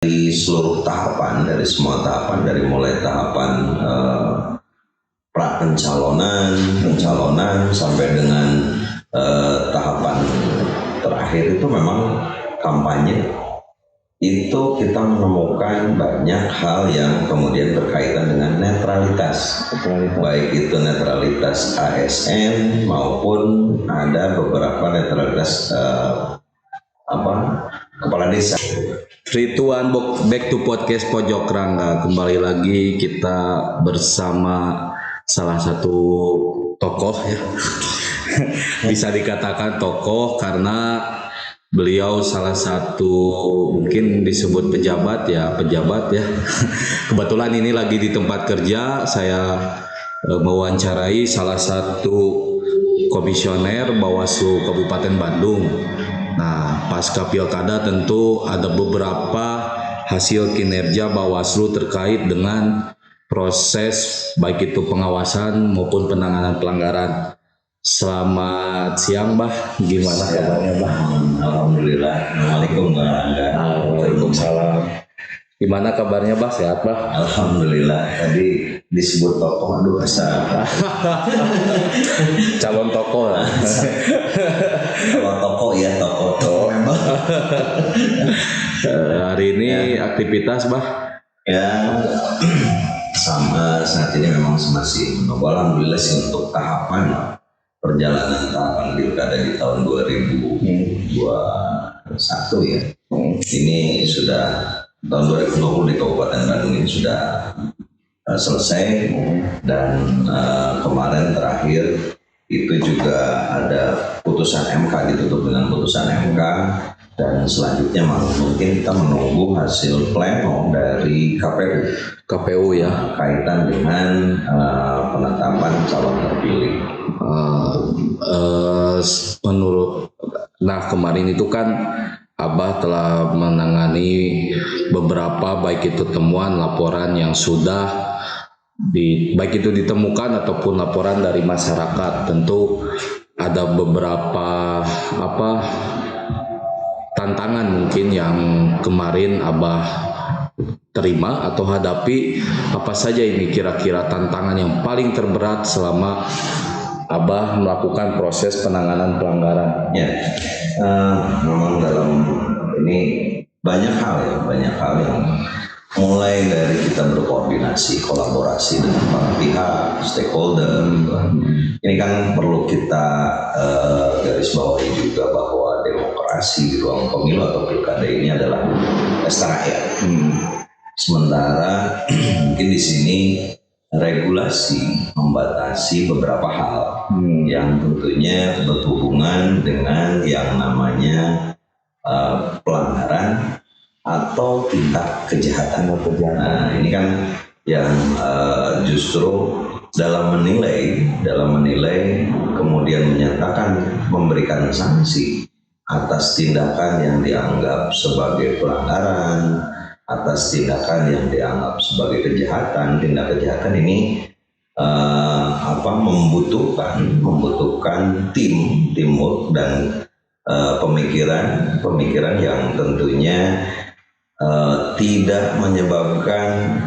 Dari seluruh tahapan, dari semua tahapan, dari mulai tahapan pra pencalonan sampai dengan tahapan terakhir itu memang kampanye, itu kita menemukan banyak hal yang kemudian berkaitan dengan netralitas. Baik itu netralitas ASN maupun ada beberapa netralitas kepala desa. Rituan back to podcast Pojok Rangga. Kembali lagi kita bersama salah satu tokoh ya. Bisa dikatakan tokoh karena beliau salah satu mungkin disebut pejabat ya. Kebetulan ini lagi di tempat kerja, saya mewawancarai salah satu komisioner Bawaslu Kabupaten Bandung. Nah, pasca pilkada tentu ada beberapa hasil kinerja Bawaslu terkait dengan proses baik itu pengawasan maupun penanganan pelanggaran. Selamat siang, Bah. Gimana kabarnya, Bah? Alhamdulillah. Assalamualaikum warahmatullahi wabarakatuh. Waalaikumsalam. Gimana kabarnya, Bah? Sehat, Bah? Alhamdulillah. Tadi disebut tokoh, aduh asa. Calon tokoh lah. Kalau tokoh ya tokoh. Hari ini aktivitas, Bah? Ya, sama saat ini memang masih menunggu. Alhamdulillah sih untuk perjalanan tahapan pilkada di tahun 2021 ya. Ini sudah tahun 2020 di Kabupaten Bandung ini sudah selesai dan kemarin terakhir itu juga ada putusan MK, ditutup dengan putusan MK, dan selanjutnya mungkin kita menunggu hasil pleno dari KPU ya, kaitan dengan penetapan calon terpilih. Nah kemarin itu kan Abah telah menangani beberapa baik itu temuan laporan yang sudah baik itu ditemukan ataupun laporan dari masyarakat. Tentu ada beberapa tantangan mungkin yang kemarin Abah terima atau hadapi. Apa saja ini kira-kira tantangan yang paling terberat selama Abah melakukan proses penanganan pelanggaran? Ya, memang dalam ini banyak hal yang mulai dari kita berkoordinasi, kolaborasi dengan para pihak, stakeholder. Ini kan perlu kita garis bawahi juga bahwa demokrasi di ruang pemilu atau pilkada ini adalah pesta rakyat. Sementara mungkin di sini regulasi membatasi beberapa hal yang tentunya berhubungan dengan yang namanya pelanggaran atau tindak kejahatan. Nah, ini kan yang justru dalam menilai kemudian menyatakan memberikan sanksi atas tindakan yang dianggap sebagai pelanggaran, atas tindakan yang dianggap sebagai kejahatan. Tindak kejahatan ini membutuhkan teamwork dan pemikiran yang tentunya tidak menyebabkan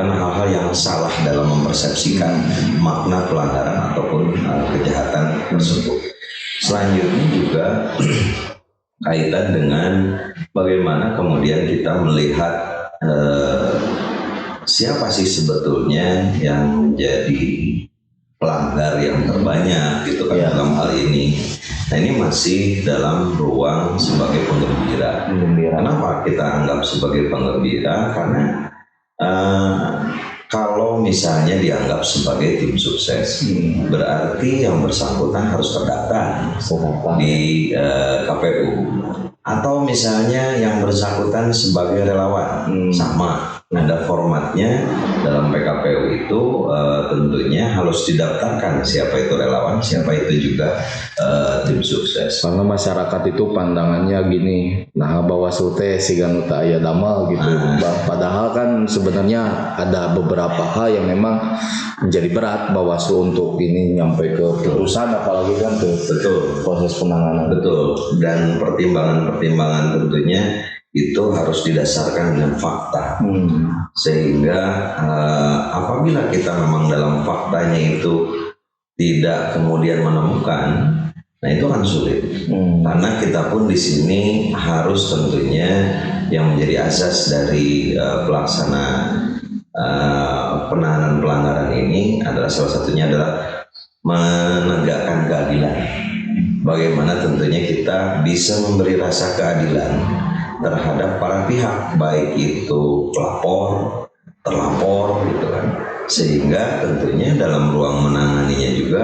hal-hal yang salah dalam mempersepsikan makna pelanggaran ataupun kejahatan tersebut. Selanjutnya juga kaitan dengan bagaimana kemudian kita melihat siapa sih sebetulnya yang menjadi pelanggar yang terbanyak gitu kan dalam hal ini. Nah, ini masih dalam ruang sebagai penggembira. Kenapa kita anggap sebagai penggembira? Karena kalau misalnya dianggap sebagai tim sukses, berarti yang bersangkutan harus terdaftar di KPU. Atau misalnya yang bersangkutan sebagai relawan, sama. Ada formatnya dalam PKPU itu tentunya harus didaftarkan siapa itu relawan, siapa itu juga tim sukses. Karena masyarakat itu pandangannya gini, nah Bawaslu teh sigan teu aya damal gitu. Padahal kan sebenarnya ada beberapa hal yang memang menjadi berat Bawaslu untuk ini nyampe ke putusan, apalagi kan ke proses penanganan. Betul. Dan pertimbangan tentunya itu harus didasarkan dengan fakta. Sehingga apabila kita memang dalam faktanya itu tidak kemudian menemukan, nah itu kan sulit. Karena kita pun di sini harus tentunya yang menjadi asas dari pelaksana penanganan pelanggaran ini adalah salah satunya adalah menegakkan keadilan. Bagaimana tentunya kita bisa memberi rasa keadilan terhadap para pihak, baik itu pelapor, terlapor gitu kan. Sehingga tentunya dalam ruang menanganinya juga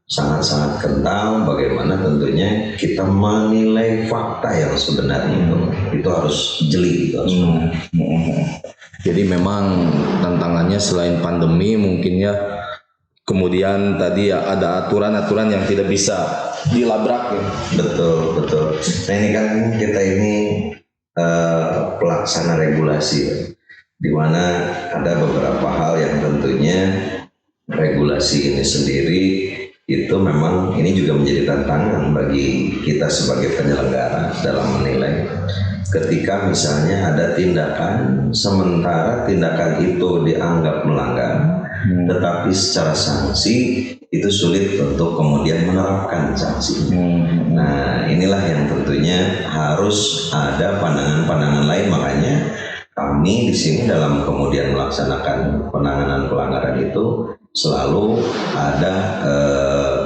sangat-sangat kental bagaimana tentunya kita menilai fakta yang sebenarnya itu harus jeli, itu harus benar. Jadi memang tantangannya selain pandemi mungkin ya, kemudian tadi ya ada aturan-aturan yang tidak bisa dilabrak ya. Betul. Nah ini kan kita ini pelaksana regulasi ya, di mana ada beberapa hal yang tentunya regulasi ini sendiri itu memang ini juga menjadi tantangan bagi kita sebagai penyelenggara dalam menilai. Ketika misalnya ada tindakan, sementara tindakan itu dianggap melanggar, tetapi secara sanksi itu sulit untuk kemudian menerapkan sanksi. Nah inilah yang tentunya harus ada pandangan-pandangan lain. Makanya kami di sini dalam kemudian melaksanakan penanganan pelanggaran itu selalu ada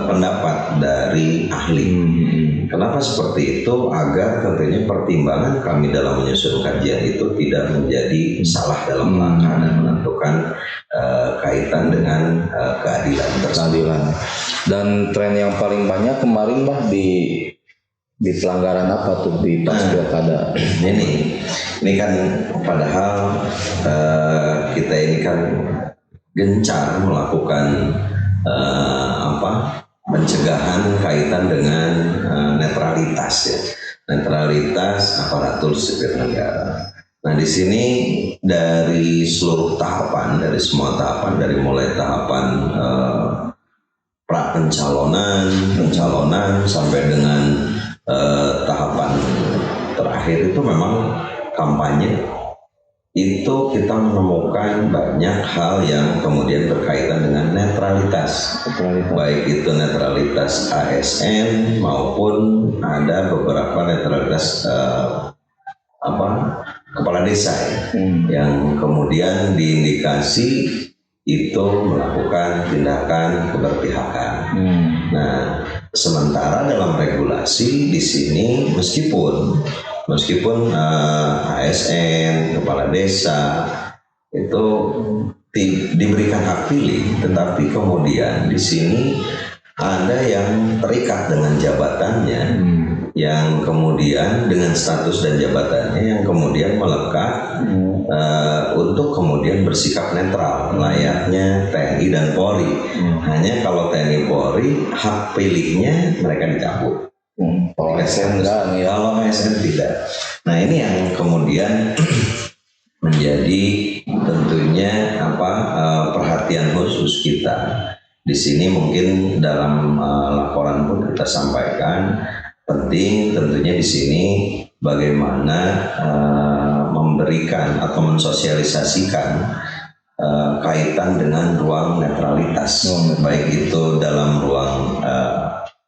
pendapat dari ahli. Kenapa seperti itu? Agar tentunya pertimbangan kami dalam menyusun kajian itu tidak menjadi salah dalam langkah dan menentukan kaitan dengan keadilan tersebut. Dan tren yang paling banyak kemarin Bah di pelanggaran apa tuh di pas pilkada? Ini kan padahal kita ini kan gencar melakukan pencegahan kaitan dengan netralitas ya, netralitas aparatur sipil negara. Nah di sini dari seluruh tahapan, dari semua tahapan, dari mulai tahapan pra pencalonan sampai dengan tahapan terakhir itu memang kampanye, itu kita menemukan banyak hal yang kemudian berkaitan dengan netralitas. Baik itu netralitas ASN maupun ada beberapa netralitas kepala desa yang kemudian diindikasi itu melakukan tindakan keberpihakan. Nah, sementara dalam regulasi di sini meskipun ASN, kepala desa itu diberikan hak pilih, tetapi kemudian di sini ada yang terikat dengan jabatannya, yang kemudian dengan status dan jabatannya yang kemudian melekat untuk kemudian bersikap netral layaknya TNI dan Polri. Hanya kalau TNI Polri hak pilihnya mereka dicabut. Kalau ASN enggak, kalau ASN tidak. Nah ini yang kemudian menjadi tentunya perhatian khusus kita di sini. Mungkin dalam laporan pun kita sampaikan penting tentunya di sini bagaimana memberikan atau mensosialisasikan kaitan dengan ruang netralitas, baik itu dalam ruang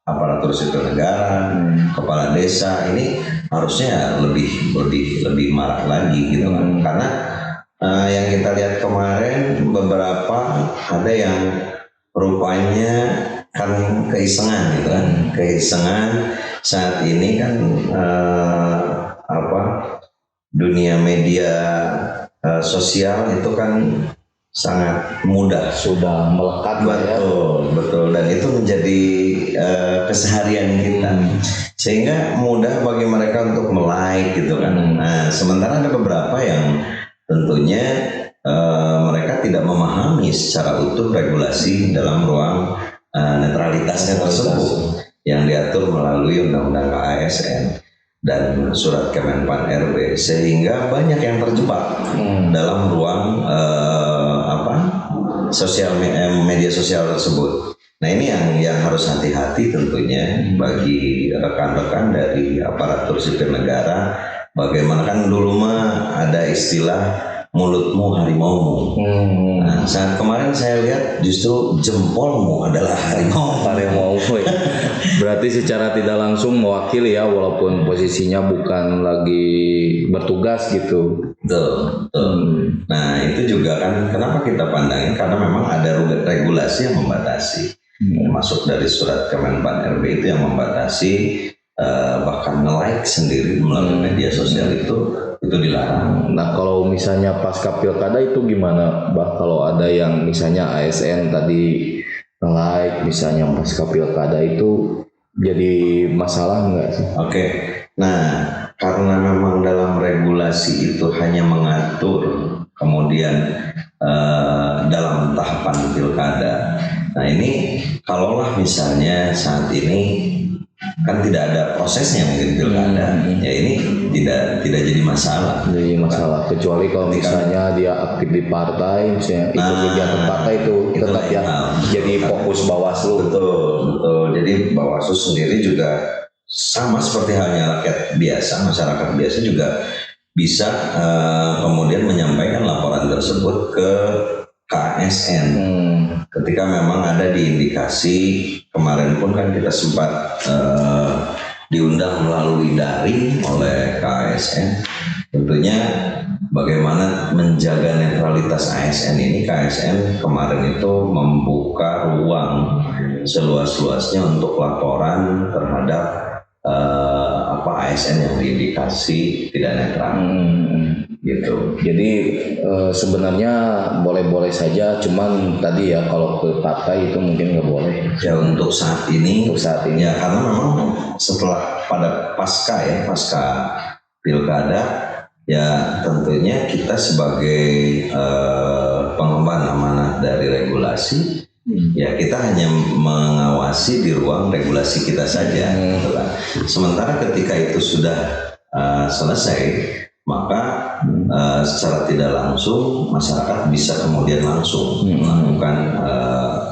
aparatur sipil negara, kepala desa. Ini harusnya lebih marak lagi gitu kan. Karena yang kita lihat kemarin beberapa ada yang rupanya kan keisengan gitu kan. Keisengan saat ini kan dunia media sosial itu kan sangat mudah, sudah melekat. Betul, dan itu menjadi keseharian kita, sehingga mudah bagi mereka untuk like gitu kan. Nah, sementara ada beberapa yang tentunya mereka tidak memahami secara utuh regulasi dalam ruang netralitasnya tersebut yang diatur melalui Undang-Undang KASN dan Surat Kemenpan RB, sehingga banyak yang terjebak dalam ruang media sosial tersebut. Nah ini yang harus hati-hati tentunya bagi rekan-rekan dari aparatur sipil negara bagaimana kan dulu mah ada istilah mulutmu harimaumu. Nah, saat kemarin saya lihat justru jempolmu adalah harimau. Harimau. Berarti secara tidak langsung mewakili ya, walaupun posisinya bukan lagi bertugas gitu. Betul, betul. Nah itu juga kan kenapa kita pandangin, karena memang ada regulasi yang membatasi. Termasuk dari surat Kemenpan RB itu yang membatasi, bahkan nge-like sendiri melalui media sosial itu dilarang. Nah kalau misalnya pasca pilkada itu gimana, Bah? Kalau ada yang misalnya ASN tadi like misalnya pasca pilkada itu jadi masalah nggak sih? Oke, nah karena memang dalam regulasi itu hanya mengatur kemudian dalam tahapan pilkada. Nah ini kalaulah misalnya saat ini kan tidak ada prosesnya mungkin pilkada, ya ini tidak jadi masalah. Jadi masalah, kecuali kalau misalnya dia aktif di partai, misalnya ikut kegiatan partai itu tetap ya jadi fokus Bawaslu. Betul. Jadi Bawaslu sendiri juga sama seperti halnya rakyat biasa, masyarakat biasa juga bisa kemudian menyampaikan laporan tersebut ke KASN. Ketika memang ada diindikasi, kemarin pun kan kita sempat diundang melalui daring oleh KASN. Tentunya bagaimana menjaga netralitas ASN ini, KASN kemarin itu membuka ruang seluas-luasnya untuk laporan terhadap ASN yang diindikasi tidak netral. Gitu. Jadi sebenarnya boleh-boleh saja, cuman tadi ya kalau ke partai itu mungkin nggak boleh. Ya untuk saat ini. Ya karena memang setelah pada pasca pilkada, ya tentunya kita sebagai pengemban amanat dari regulasi, ya kita hanya mengawasi di ruang regulasi kita saja. Sementara ketika itu sudah selesai, maka secara tidak langsung masyarakat bisa kemudian langsung melakukan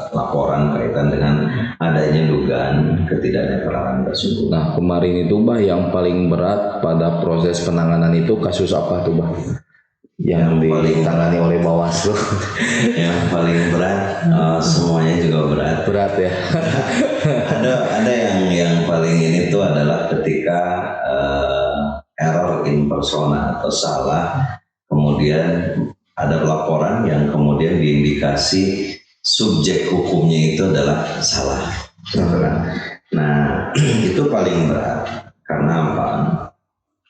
laporan kaitan dengan adanya dugaan ketidaknetralan tersebut. Nah kemarin itu Bah, yang paling berat pada proses penanganan itu kasus apa tuh Bah? Yang ditangani oleh Bawaslu. Yang paling berat, semuanya juga berat ya. ada yang paling ini tuh adalah ketika error in persona atau salah, kemudian ada laporan yang kemudian diindikasi subjek hukumnya itu adalah salah. Nah itu paling berat karena apa?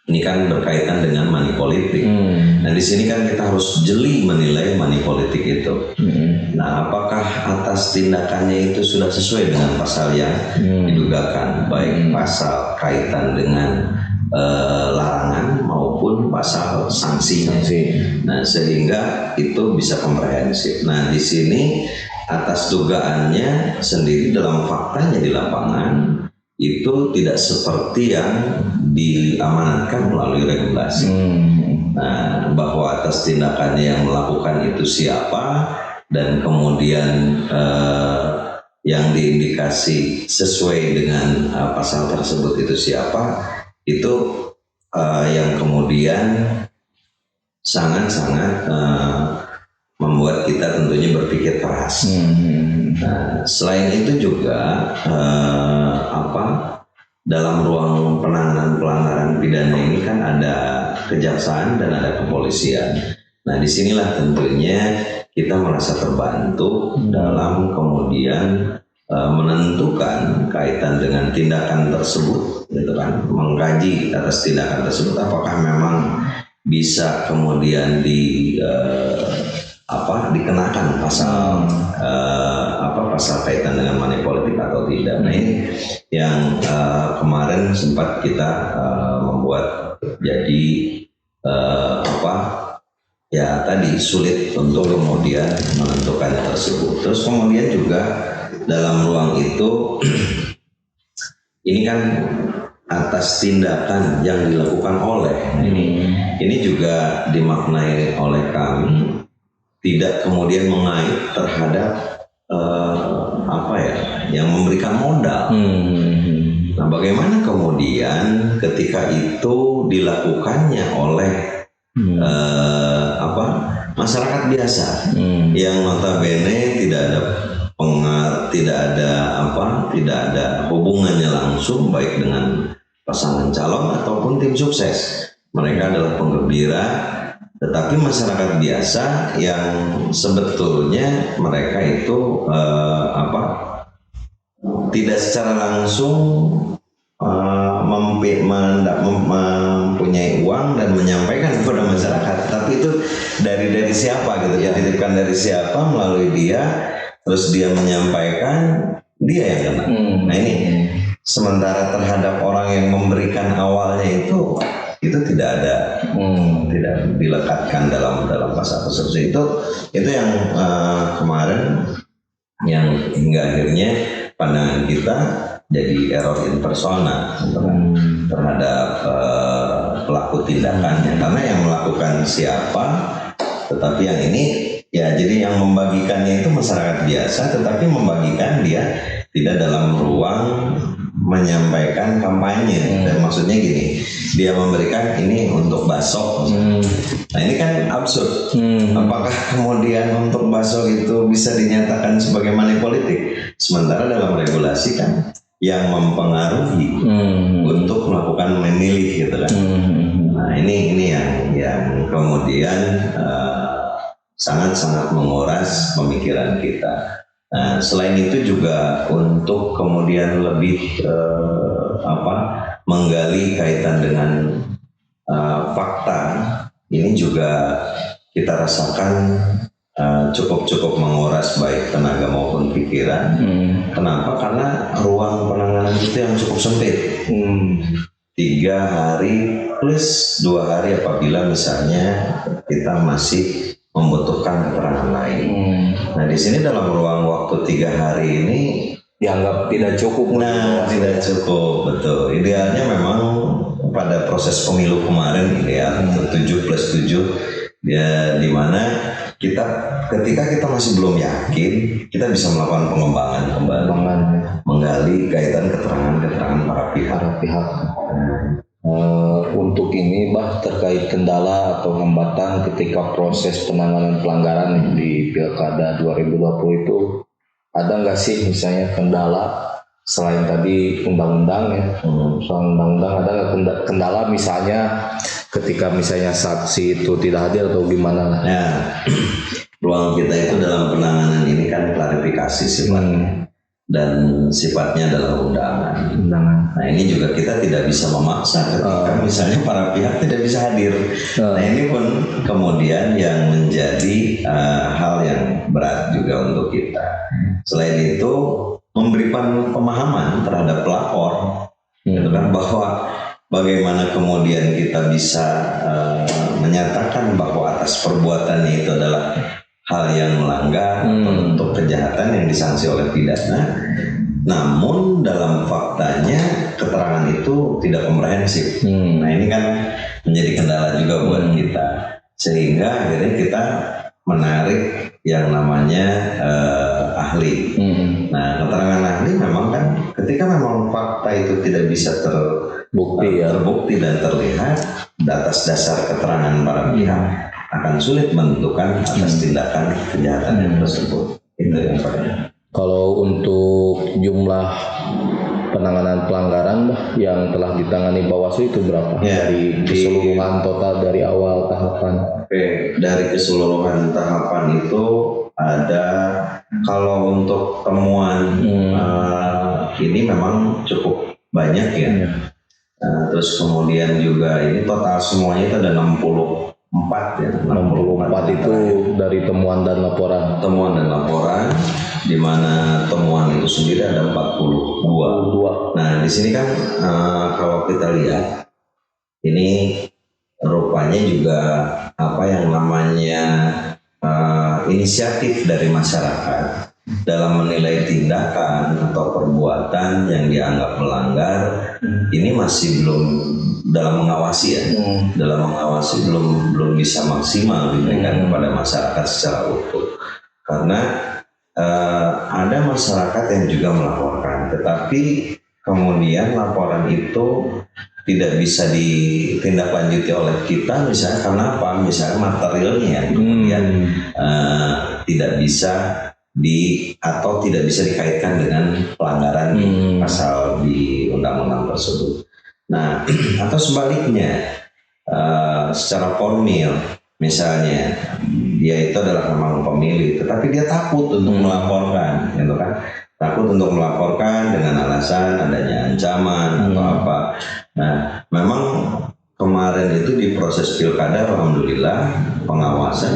Ini kan berkaitan dengan money politik. Nah di sini kan kita harus jeli menilai money politik itu. Nah apakah atas tindakannya itu sudah sesuai dengan pasal yang didugakan, baik pasal kaitan dengan larangan maupun pasal sanksinya. Nah sehingga itu bisa komprehensif. Nah di sini atas dugaannya sendiri dalam faktanya di lapangan itu tidak seperti yang diamanatkan melalui regulasi. Nah bahwa atas tindakannya yang melakukan itu siapa dan kemudian yang diindikasi sesuai dengan pasal tersebut itu siapa, itu yang kemudian sangat-sangat membuat kita tentunya berpikir keras. Nah, selain itu juga dalam ruang penanganan pelanggaran pidana ini kan ada kejaksaan dan ada kepolisian. Nah disinilah tentunya kita merasa terbantu dalam kemudian menentukan kaitan dengan tindakan tersebut, gitu kan, mengkaji atas tindakan tersebut apakah memang bisa kemudian dikenakan pasal pasal kaitan dengan money politik atau tidak. Nah ini yang kemarin sempat kita membuat jadi tadi sulit untuk kemudian menentukannya tersebut. Terus kemudian juga dalam ruang itu ini kan atas tindakan yang dilakukan oleh ini juga dimaknai oleh kami tidak kemudian mengait terhadap yang memberikan modal. Nah, bagaimana kemudian ketika itu dilakukannya oleh masyarakat biasa yang notabene tidak ada hubungannya langsung baik dengan pasangan calon ataupun tim sukses. Mereka adalah penggembira, tetapi masyarakat biasa yang sebetulnya mereka itu tidak secara langsung mempunyai uang dan menyampaikan kepada masyarakat, tapi itu dari siapa gitu ya, dititipkan dari siapa melalui dia, terus dia menyampaikan, dia yang kena. Nah ini sementara terhadap orang yang memberikan awalnya itu tidak dilekatkan dalam pasal tersebut. Itu yang kemarin yang hingga akhirnya pandangan kita jadi error in persona terhadap pelaku tindakannya, karena yang melakukan siapa, tetapi yang ini ya jadi yang membagikannya itu masyarakat biasa, tetapi membagikan dia tidak dalam ruang menyampaikan kampanye. Dan maksudnya gini, dia memberikan ini untuk bakso. Nah ini kan absurd. Apakah kemudian untuk bakso itu bisa dinyatakan sebagai money politik, sementara dalam regulasi kan yang mempengaruhi untuk melakukan memilih gitu kan. Nah ini yang kemudian sangat-sangat menguras pemikiran kita. Nah, selain itu juga untuk kemudian lebih menggali kaitan dengan fakta, ini juga kita rasakan cukup menguras baik tenaga maupun pikiran. Kenapa? Karena ruang penanganan itu yang cukup sempit. 3 hari plus 2 hari apabila misalnya kita masih membutuhkan keterangan lain. Nah di sini dalam ruang waktu 3 hari ini dianggap tidak cukup. Nah tidak cukup, betul. Idealnya memang pada proses pemilu kemarin ideal 7+7 ya, dimana ketika kita masih belum yakin, kita bisa melakukan pengembangan kembali, menggali kaitan keterangan para pihak. Untuk ini terkait kendala atau hambatan ketika proses penanganan pelanggaran di Pilkada 2020 itu ada nggak sih misalnya kendala selain tadi undang-undang ya? Soal undang-undang ada nggak kendala misalnya ketika misalnya saksi itu tidak hadir atau gimana lah? Ya, ruang kita itu dalam penanganan ini kan klarifikasi sifatnya dan sifatnya adalah undangan. Nah ini juga kita tidak bisa memaksa ketika misalnya para pihak tidak bisa hadir. Nah ini pun kemudian yang menjadi hal yang berat juga untuk kita. Selain itu memberi pemahaman terhadap pelapor, gitu kan, bahwa bagaimana kemudian kita bisa menyatakan bahwa atas perbuatannya itu adalah hal yang melanggar atau bentuk kejahatan yang disanksi oleh pidana, namun dalam faktanya keterangan itu tidak komprehensif. Nah ini kan menjadi kendala juga buat kita, sehingga akhirnya kita menarik yang namanya ahli. Nah keterangan ahli memang kan ketika memang fakta itu tidak bisa terbukti dan terlihat atas dasar keterangan para pihak, akan sulit menentukan atas tindakan kejahatan yang tersebut. Itu yang pertama. Kalau untuk jumlah penanganan pelanggaran yang telah ditangani Bawaslu itu berapa? Ya, dari keseluruhan total dari awal tahapan? Oke, dari keseluruhan tahapan itu ada, kalau untuk temuan ini memang cukup banyak ya. Terus kemudian juga ini total semuanya itu ada 64 ya. 64 itu dari temuan dan laporan. Temuan dan laporan, di mana temuan itu sendiri ada 42. Nah di sini kan kalau kita lihat ini rupanya juga apa yang namanya inisiatif dari masyarakat dalam menilai tindakan atau perbuatan yang dianggap melanggar ini masih belum dalam mengawasi ya, dalam mengawasi belum bisa maksimal diberikan kepada masyarakat secara utuh, karena ada masyarakat yang juga melaporkan, tetapi kemudian laporan itu tidak bisa ditindaklanjuti oleh kita, misalnya karena apa? Misalnya materialnya kemudian tidak bisa atau tidak bisa dikaitkan dengan pelanggaran pasal di undang-undang tersebut. Nah, atau sebaliknya, secara formil, misalnya dia itu adalah memang pemilih, tetapi dia takut untuk melaporkan, gitu kan? Takut untuk melaporkan dengan alasan adanya ancaman atau apa. Nah, memang kemarin itu di proses pilkada, alhamdulillah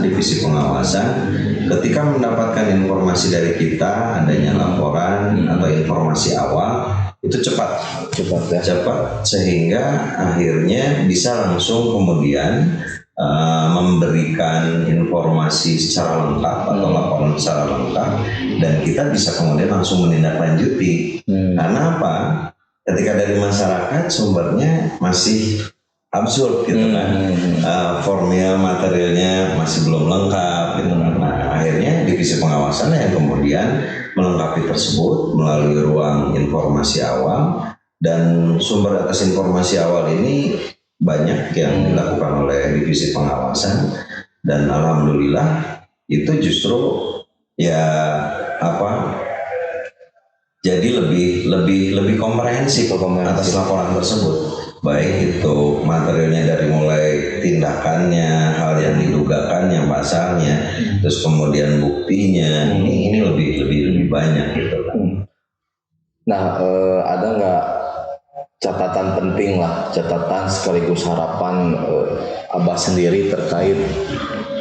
divisi pengawasan, ketika mendapatkan informasi dari kita adanya laporan atau informasi awal, itu cepat sehingga akhirnya bisa langsung kemudian memberikan informasi secara lengkap atau laporan secara lengkap, dan kita bisa kemudian langsung menindaklanjuti. Karena apa? Ketika dari masyarakat sumbernya masih absurd gitu kan, formil materialnya masih belum lengkap gitu kan. Nah, akhirnya divisi pengawasan yang kemudian melengkapi tersebut melalui ruang informasi awal, dan sumber atas informasi awal ini banyak yang dilakukan oleh divisi pengawasan, dan alhamdulillah itu justru jadi lebih komprehensif atas laporan tersebut, baik itu materialnya dari mulai tindakannya, hal yang didugakannya, pasalnya, terus kemudian buktinya, ini lebih banyak gitu kan. Nah, ada nggak catatan penting lah, catatan sekaligus harapan Abah sendiri terkait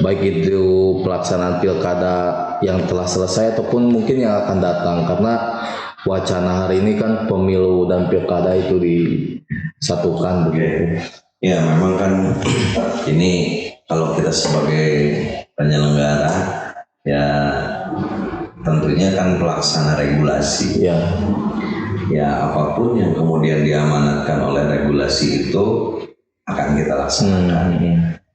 baik itu pelaksanaan pilkada yang telah selesai ataupun mungkin yang akan datang, karena wacana hari ini kan pemilu dan pilkada itu disatukan begitu. Ya, memang kan ini kalau kita sebagai penyelenggara ya tentunya kan pelaksana regulasi. Ya, apapun yang kemudian diamanatkan oleh regulasi itu akan kita laksanakan.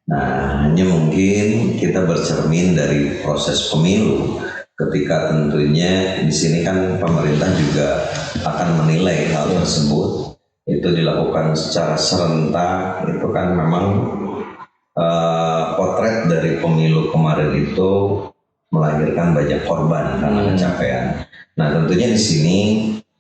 Nah, hanya mungkin kita bercermin dari proses pemilu, ketika tentunya di sini kan pemerintah juga akan menilai hal tersebut, itu dilakukan secara serentak. Itu kan memang potret dari pemilu kemarin itu melahirkan banyak korban karena pencapaian. Nah, tentunya di sini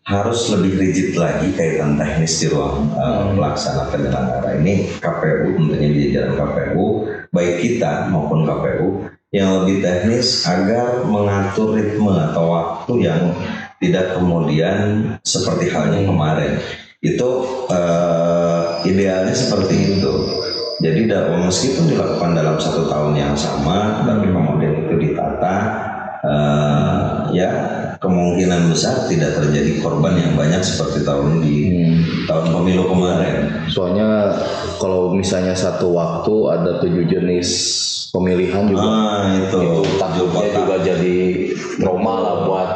harus lebih rigid lagi kaitan teknis di ruang pelaksana penyelenggara ini, KPU tentunya di jajaran KPU, baik kita maupun KPU yang lebih teknis agar mengatur ritme atau waktu yang tidak kemudian seperti halnya kemarin. Itu idealnya seperti itu. Jadi meskipun dilakukan dalam 1 tahun yang sama, tapi kemudian itu ditata, kemungkinan besar tidak terjadi korban yang banyak seperti tahun pemilu kemarin. Soalnya kalau misalnya satu waktu ada 7 jenis pemilihan juga, itu takutnya juga jadi trauma lah buat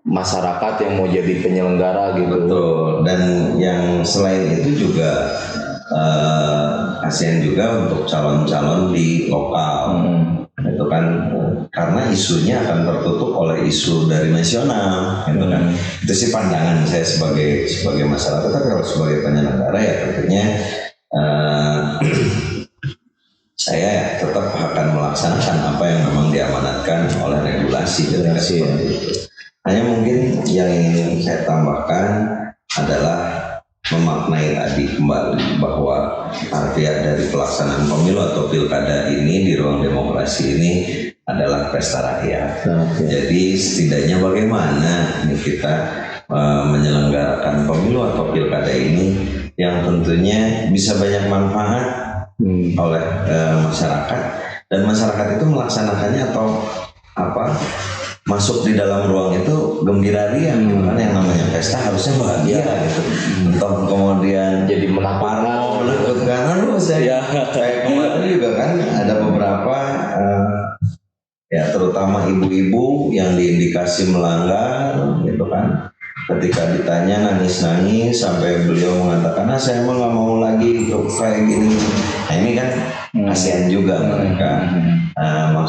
masyarakat yang mau jadi penyelenggara gitu. Betul. Dan yang selain itu juga kasihan juga untuk calon-calon di lokal. Itu kan karena isunya akan tertutup oleh isu dari nasional, gitu kan. Itu sih pandangan saya sebagai masyarakat. Tapi kalau sebagai penyelenggara ya tentunya saya tetap akan melaksanakan apa yang memang diamanatkan oleh regulasi. Hanya mungkin yang ingin saya tambahkan adalah memaknai tadi kembali bahwa artian dari pelaksanaan pemilu atau pilkada ini di ruang demokrasi ini adalah pesta rakyat. Jadi setidaknya bagaimana kita menyelenggarakan pemilu atau pilkada ini yang tentunya bisa banyak manfaat oleh masyarakat, dan masyarakat itu melaksanakannya atau masuk di dalam ruang itu gembira ria, kan yang namanya pesta harusnya bahagia gitu. Entah kemudian jadi menakutkan saya kemarin juga kan ada beberapa terutama ibu-ibu yang diindikasi melanggar gitu kan. Ketika ditanya nangis-nangis sampai beliau mengatakan saya emang nggak mau lagi kayak gini. Nah, ini kan kasihan juga mereka.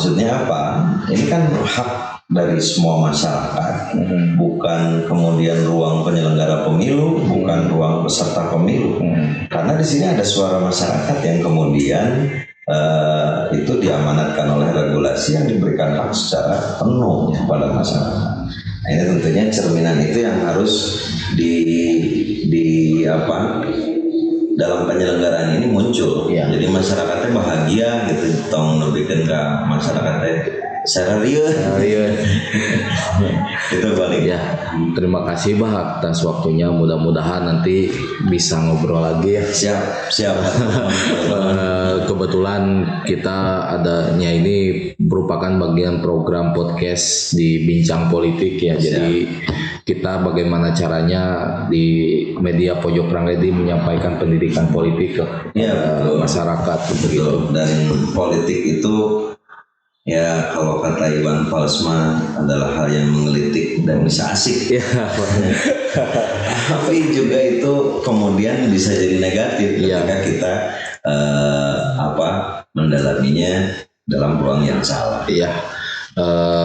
maksudnya apa? Ini kan hak dari semua masyarakat, bukan kemudian ruang penyelenggara pemilu, bukan ruang peserta pemilu. Karena di sini ada suara masyarakat yang kemudian itu diamanatkan oleh regulasi yang diberikan hak secara penuh kepada masyarakat. Nah, ini tentunya cerminan itu yang harus di apa dalam penyelenggaraan ini muncul. Jadi masyarakatnya bahagia gitu, tong lebihkan ke masyarakatnya secara real. Itu balik. Ya, terima kasih Bah atas waktunya. Mudah-mudahan nanti bisa ngobrol lagi ya. Siap. Kebetulan kita adanya ini merupakan bagian program podcast di Bincang Politik ya. Jadi kita bagaimana caranya di media Pojok Ranggedi menyampaikan pendidikan politik ke masyarakat begitu. Dan politik itu ya kalau kata Iwan Fals adalah hal yang menggelitik dan bisa asik. Tapi juga itu kemudian bisa jadi negatif ketika kita mendalaminya dalam ruang yang salah.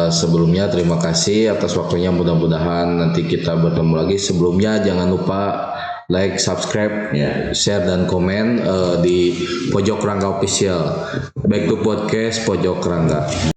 Sebelumnya terima kasih atas waktunya. Mudah-mudahan nanti kita bertemu lagi. Sebelumnya jangan lupa like, subscribe, share dan komen di Pojok Rangga Official. Back to podcast Pojok Rangga.